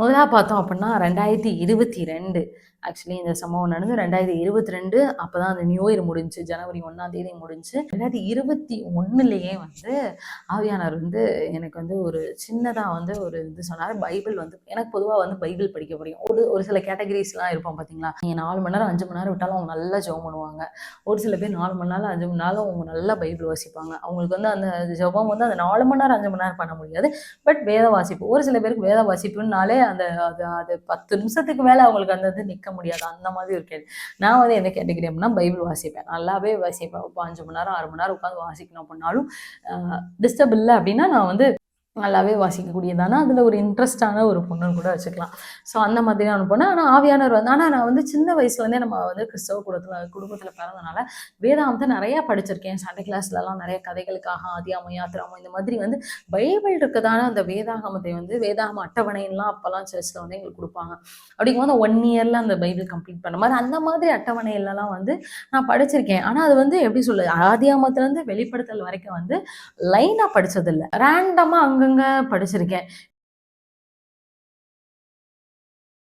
முதலா பார்த்தோம் அப்படின்னா 2022 ஆக்சுவலி இந்த சம்பவம் நடந்து 2022 அப்பதான் அந்த நியூ இயர் முடிஞ்சுச்சு. ஜனவரி 1ஆம் தேதி முடிஞ்சுச்சு. 2021லயே வந்து ஆவியானவர் வந்து எனக்கு வந்து ஒரு சின்னதா வந்து ஒரு இது சொன்னாரு. பைபிள் வந்து எனக்கு பொதுவா வந்து பைபிள் படிக்க பிடிக்கும். ஒரு ஒரு சில கேட்டகரிஸ்லாம் இருப்போம் பார்த்தீங்களா? நீங்க 4 மணி நேரம், 5 மணி நேரம் விட்டாலும் அவங்க நல்லா ஜெபம் பண்ணுவாங்க. ஒரு சில பேர் 4 மணி நேரம், 5 மணி நேரம் அவங்க நல்லா பைபிள் வாசிப்பாங்க. அவங்களுக்கு வந்து அந்த ஜெபம் வந்து அந்த 4 மணி நேரம், 5 மணி நேரம் பண்ண முடியாது. பட் வேத வாசிப்பு. ஒரு சில பேருக்கு வேத வாசிப்புனாலே அந்த அது அது 10 நிமிஷத்துக்கு மேல அவங்களுக்கு அந்த இது நிக்க முடியாது. அந்த மாதிரி ஒரு கேள்வி. நான் வந்து என்ன கேட்டகரி அப்படின்னா பைபிள் வாசிப்பேன். நல்லாவே வாசிப்பேன். இப்போ 5 மணி நேரம், 6 மணி நேரம் உட்காந்து வாசிக்கணும் அப்படின்னாலும் டிஸ்டர்ப் இல்ல அப்படின்னா நான் வந்து நல்லாவே வாசிக்கக்கூடியதான அதில் ஒரு இன்ட்ரெஸ்டான ஒரு பொண்ணுன்னு கூட வச்சுக்கலாம். ஸோ அந்த மாதிரியான பொண்ணு. ஆனால் ஆவியானவர் வந்து ஆனால் நான் வந்து சின்ன வயசுலேருந்தே நம்ம வந்து கிறிஸ்தவ குடும்பத்தில் பிறந்தனால வேதாகமத்தை நிறையா படிச்சிருக்கேன். சண்டே கிளாஸ்லலாம் நிறைய கதைகளுக்காக ஆதியாமம், யாத்திராமம் இந்த மாதிரி வந்து பைபிள் இருக்கதான அந்த வேதாகமத்தை வந்து வேதாகம அட்டவணைலாம் அப்போல்லாம் சர்ச்சில் வந்து எங்களுக்கு கொடுப்பாங்க. அப்படிங்கும்போது 1 இயரில் அந்த பைபிள் கம்ப்ளீட் பண்ண மாதிரி அந்த மாதிரி அட்டவணையிலலாம் வந்து நான் படிச்சிருக்கேன். ஆனால் அது வந்து எப்படி சொல்லுது ஆதியாமத்துலேருந்து வெளிப்படுத்தல் வரைக்கும் வந்து லைனாக படித்ததில்லை. ரேண்டமாக அங்கங்கே படிச்சிருக்கேன்.